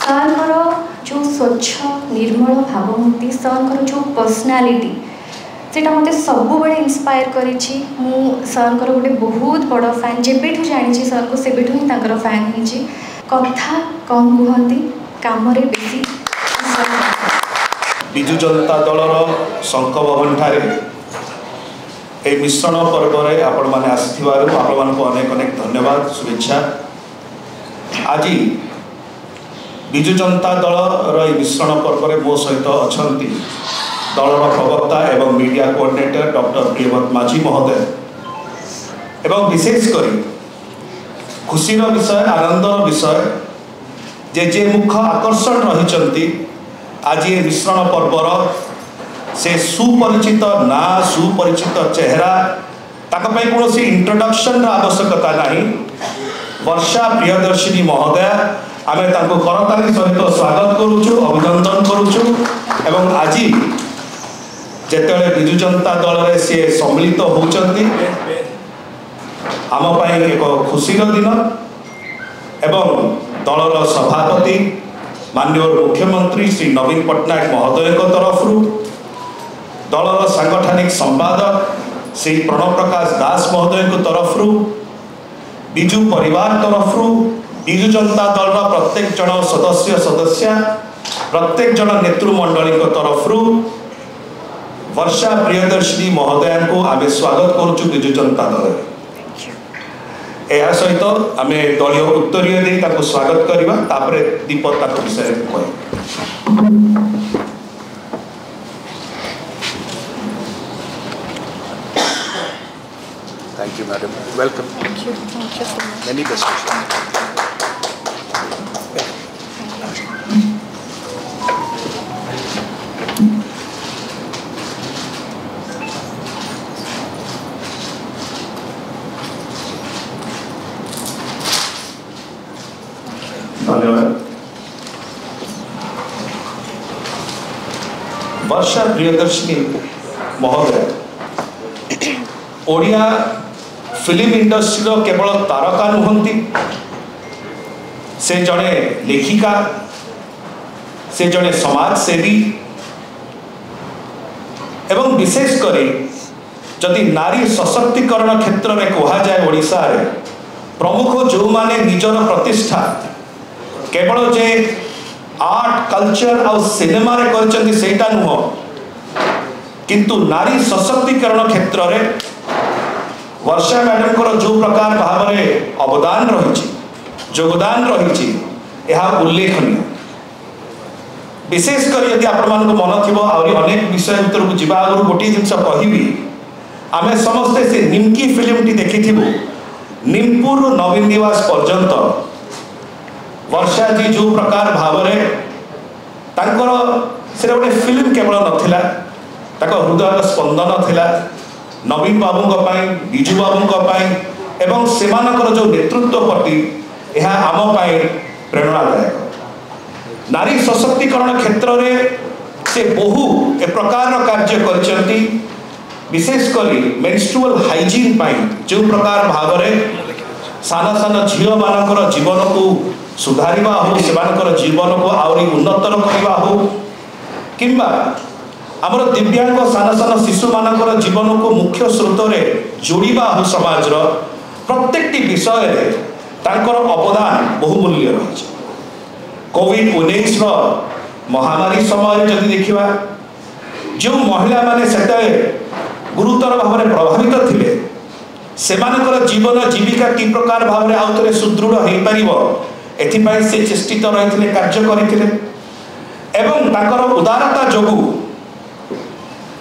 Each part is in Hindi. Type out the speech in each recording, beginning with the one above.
ସାର୍ଙ୍କର जो स्वच्छ निर्मल भावमूर्ति सार्ଙ୍କର जो पर्सनालिटी सेटा मते सब बड़े इंस्पायर करिछि। मु सार्ଙ୍କର गोटे बहुत बड़ फैन जेबेठु जानिछि सार्को सेबेठु ही तांकर फैन हिछि। कथा कम कहंती काम रे बेसी। बिजु जनता दलर शंख भवन ठारे ए मिश्रण पर्व रे आपण माने आसिथिबारु आपण मानको अनेक अनेक धन्यवाद शुभेच्छा। आज बिजु जनता दलर मिश्रण पर्व रे मो सहित अछंती दलर प्रवक्ता एवं मीडिया कोऑर्डिनेटर डॉक्टर प्रियव्रत माझी महोदय एवं विशेष करी खुशीर विषय आनंदर विषय जे मुख्य आकर्षण रही आज ये मिश्रण पर्वर से सुपरिचित ना सुपरिचित चेहरा ताक कौन सी इंट्रोडक्शन आवश्यकता नहीं। वर्षा प्रियदर्शिनी महोदया आम करताली सहित स्वागत करुचु अभिनंदन करुचु एवं आज जिते बिजु जनता दल में सी सम्मिलित होती आम एक खुशीर दिन एवं दलर सभापति माननीय मुख्यमंत्री श्री नवीन पट्टनायक महोदय तरफ दलर सांगठनिक संपादक श्री प्रणव प्रकाश दास महोदय तरफ बिजु परिवार तरफ बिजु जनता दल प्रत्येक जन सदस्य प्रत्येक जन नेतृमंडली तरफ वर्षा प्रियदर्शिनी महोदया को आम स्वागत करुचु बिजु जनता दल। यह सहित आम दलीय उत्तरीय दे स्वागत करवा तापरे दीपक विषय कह। Thank you, madam. Welcome. Thank you so much. Many best wishes. धन्यवाद। वर्षा प्रियदर्शिनी महोदय ओडिया फिल्म इंडस्ट्री केवल तारका नुहंती से जड़े लेखिका से जड़े समाजसेवी एवं विशेषकर जदि नारी सशक्तिकरण क्षेत्र में कहा जाए ओडिशा रे प्रमुख जो माने निजर प्रतिष्ठा केवल जे आर्ट कल्चर और सिनेमा रे करचंती सेटा नुह किंतु नारी सशक्तिकरण क्षेत्र रे वर्षा मैडम को जो प्रकार भाव में अवदान रही योगदान रही यह उल्लेखनीय। विशेषकर यदि आपण मन थी अनेक विषय भर को जा आगे गोटे जिन कहबी आम समस्ते से निमकी फिल्म टी देखी निमपुर नवीन निवास पर्यंत वर्षा जी जो प्रकार भाव से गोटे फिल्म केवल नाला हृदय स्पंदन थिला नवीन बाबू बिजु बाबू एवं सेमानकर जो नेतृत्व प्रति यह आम प्रेरणादायक। नारी सशक्तिकरण क्षेत्र में से बहु ए प्रकार कार्य करचंती विशेषकर मेन्स्ट्रुअल हाइजीन जो प्रकार भाव सान सान झील मानकर जीवन को सुधारिबा हो सेमानकर जीवन को आउरी उन्नतर करबा हो किंबा आमर दिव्यांग सान सान शिशु मानकर जीवन को मुख्य स्रोत में जोड़िबा हो समाज प्रत्येक विषय तांकर अवदान बहुमूल्य रही। कोविड-19 महामारी समय जदि देखिबा जो महिला माने सेते गुरुतर भाव में प्रभावित थिले सेमानकर जीवन जीविका कि प्रकार भाव में आउथरे सुदृढ़ हो पारिबो एथिपाई से चेष्टित रही कार्य करथिले एवं तांकर उदारता जोगु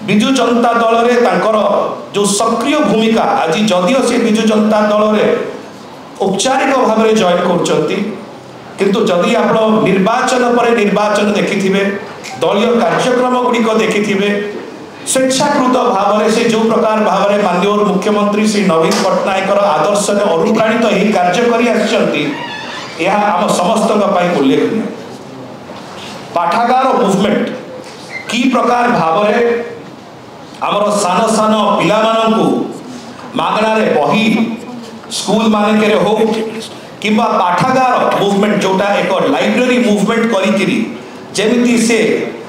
बिजु जनता दल रे तांकर जो सक्रिय भूमिका आज जदिओ से बिजु जनता दल रे औपचारिक भाव में जॉइन करचंती किंतु जदि आप निर्वाचन पर निर्वाचन देखिथिबे दलीय कार्यक्रम गुड़िक देखिथिबे स्वेच्छाकृत भाव में से जो प्रकार भाव में माननीय मुख्यमंत्री श्री नवीन पट्टनायक आदर्श में अनुप्राणित ही कार्य करि आछंती यह आम समस्त उल्लेखनीय। पाठागार मुवमेंट की प्रकार भाव में आमर सान सान पिला मानकु मागणारे बही स्कूल मानक हो किंबा पाठागार मुवमेंट जोटा एक लाइब्रेरी मुवमेंट करी जेमिति से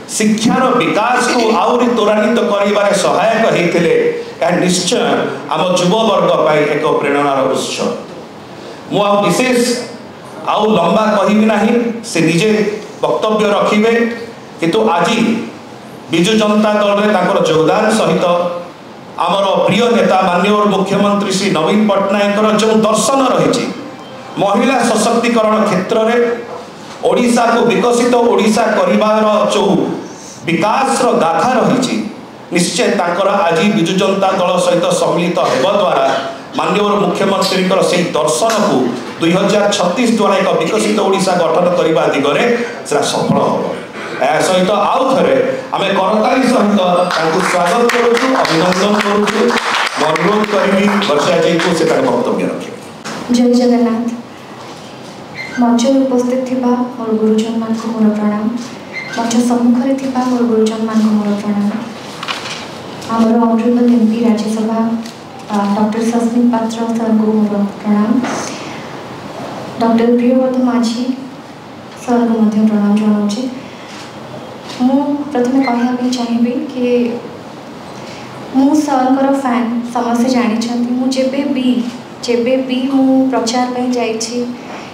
शिक्षार विकास को आउरी त्वरान्वित कर सहायक होते निश्चय आम युववर्ग एक प्रेरणार उत्स। मु विशेष आउ लंबा कहबी नहीं, से निजे वक्तव्य रखिबे, किंतु आज विजु जनता दल रे तांकर योगदान सहित आमर प्रिय नेता माननीय मुख्यमंत्री श्री नवीन पट्टनायक जो दर्शन रही महिला सशक्तिकरण क्षेत्र में ओडिशा को विकसित ओडिशा करिबार जो विकास गाथा रही निश्चय तांकर आज विजु जनता दल सहित सम्मिलित होगा द्वारा माननीय मुख्यमंत्री से दर्शन को 2036 द्वारा एक विकसित ओडिशा गठन करने दिगरे सफल हम। यह सहित आउ थे आम करताली सहित स्वागत करुँ, अभिनंदन करुँ। अनुरोध करी वर्षा जी को से वक्तव्य रखे। जय जगन्नाथ। मंच उपस्थित थिबा मोर गुरुजन मान को मोर प्रणाम। मंच सम्मुख रे थिबा मोर गुरुजन मान को मोर प्रणाम। आमर honourable MP Rajya Sabha doctor Sasmit पात्र सर को मोर प्रणाम। डॉक्टर प्रियव्रत माझी सर को मध्य प्रणाम जनाऊँ। मु प्रथम कहवाई चाहिए कि मु सर फैन समस्ते जानते मु जेबे भी मु प्रचार पे जाइए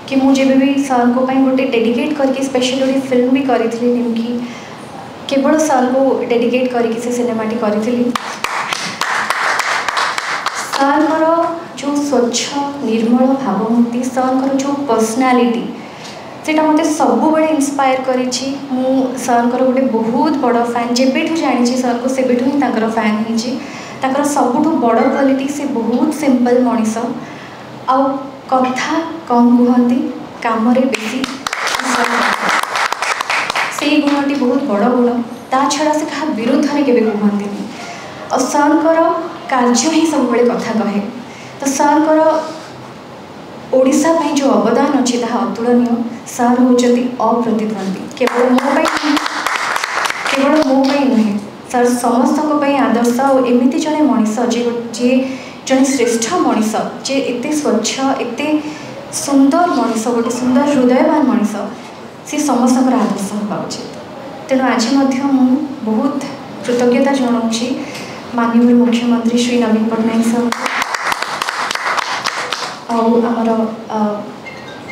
कि मु जेबे भी सर को गोटे डेडिकेट करके स्पेशल गोटे फिल्म भी करी निमकी केवल सर को डेडिकेट करके से सिनेमाटी करी। सर जो स्वच्छ निर्मल भावमूर्ति सर जो पर्सनालिटी सेटा मते सबु बड़े इंस्पायर करी। मु सर गोटे बहुत बड़ फैन जेबेठू जानी सर को सेबेठू ही तांकर फैन ही सबुठू बड़ क्वालिटी से बहुत सिंपल मनीष आ कथा कम कहती काम बेसी से गुणटी बहुत बड़ गुण ता छड़ा से क्या विरोध में केवे कहती और सर कार्य ही सब बड़े कथा कहे। तो सर ओडिशा पई जो अवदान अच्छी ताहा अतुलनीय। सर होचती अप्रतिद्वंदी केवल मो पई नुहे सर समस्त को पई आदर्श और एमिति जने मनीष जे जने श्रेष्ठ मनीष जे एते स्वच्छ एते सुंदर मनीष गोटे सुंदर हृदयवान मनीष सी समस्त आदर्श होगा उचित। तेणु आज मु बहुत कृतज्ञता जनाऊँ माननीय मुख्यमंत्री श्री नवीन पट्टनायक सर आमर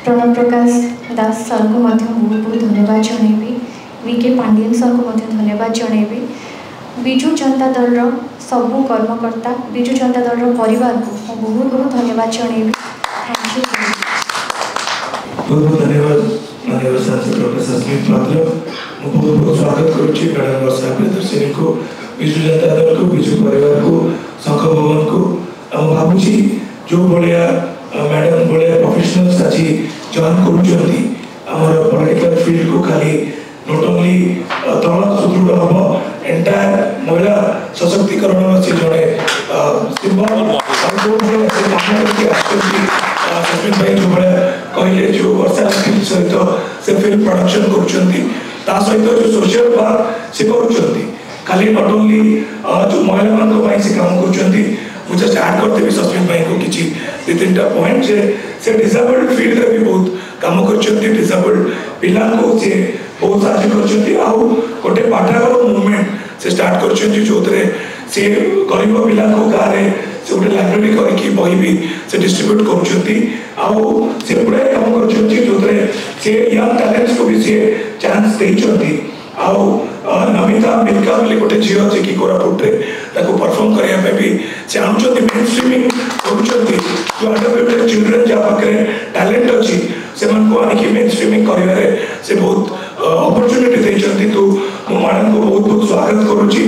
प्रणव प्रकाश दास सर को बहुत बहुत धन्यवाद जनइबी। वीके पांडियन सर को धन्यवाद जनइबी। विजु जनता दल सबू कर्मकर्ता विजु जनता दल परिवार को बहुत बहुत धन्यवाद जनइबी। Thank you. बहुत बहुत धन्यवाद माननीय सांसद डॉक्टर सस्मित पात्र। बहुत बहुत स्वागत करुच्ची मैडम वर्षा प्रियदर्शिनी को, विजु जनता दल को, विजु परिवार को, शंख भवन को। भावुची जो भाया मैडम भाया प्रोफेशनल्स आज जॉइन कर पॉलिटिकल फील्ड को खाली नॉट ओनली तल सुदृढ़ हम एंटायर महिला सशक्तिकरण से जड़े सिंबल सस्मित भाई जो भाया कहले जो वर्षा फिल्म सहित से फिल्म प्रोडक्शन कर सहित जो सोशल वर्क से कर खाली नॉट ओनली जो महिला मान से काम कर मुझे ऐड करते सस्मित भाई को किसी दु तीन पॉइंट से डिसेबल्ड फील्ड रे भी बहुत काम कर डिसेबल्ड पिला को से बहुत साहय कर गोटे पाठागार मूवमेंट से स्टार्ट कर जो से गरीब पिला को गाँव में से गोटे लाइब्रेरी करके बही भी से डिस्ट्रीब्यूट कर गुड़ाए काम कर जो से यंग टैलेंट्स को भी सी चांस देती नमिता मिल्का बोली गोटे झील अच्छे कि कोरापुट परफॉर्म करने भी से आणुंट मेन स्ट्रीमिंग कर चिल्ड्रेन जहाँ पाखे टैलेंट अच्छी से आनिक मेन स्ट्रीमिंग कर बहुत अपॉर्चुनिटी देते। तो मो मैडम को बहुत बहुत स्वागत करुच्ची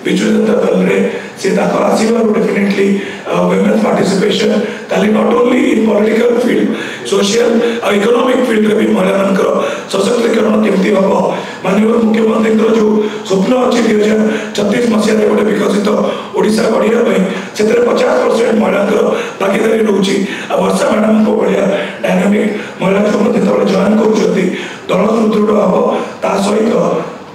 विजु जनता दल में से आसवर डेफिनेटली वुमेन्स पार्टिसिपेशन खाली not only in political field social और इकोनॉमिक फील्ड रे भी महिला सशक्तिकरण केमती हम माननीय मुख्यमंत्री जो स्वप्न अच्छी 2036 मसीह गोटे विकसित ओडिशा गढ़िया से 50% महिला भागीदारी रोचे। वर्षा मैडम को भाया डायनामिक महिला जो जॉइन कर दल सुदृढ़ हम ता सहित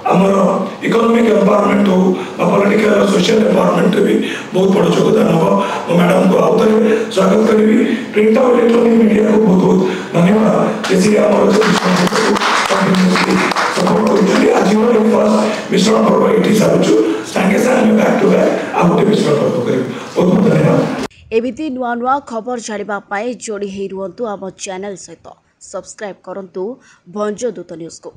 आमर इकोनॉमिक एम्पावरमेंट हो पॉलिटिकल सोशल एम्पावरमेंट भी बहुत बड़ योगदान हम मो मैडम को आउ थे स्वागत करी प्रिंट और इलेक्ट्रॉनिक मीडिया को बहुत बहुत धन्यवाद जैसे आमर सपोर्ट कर आज फर्स्ट मिश्रण पर्व ये सारूँ सागे सागे बैक टू बैक आ गए मिश्रण पर्व कर बहुत बहुत धन्यवाद। एमिति नुआ नुआ खबर जानिबा पाए जोड़ी हेई रुहंतु आम चैनल सहित सब्सक्राइब करंतु भंजदूत न्यूज़ को।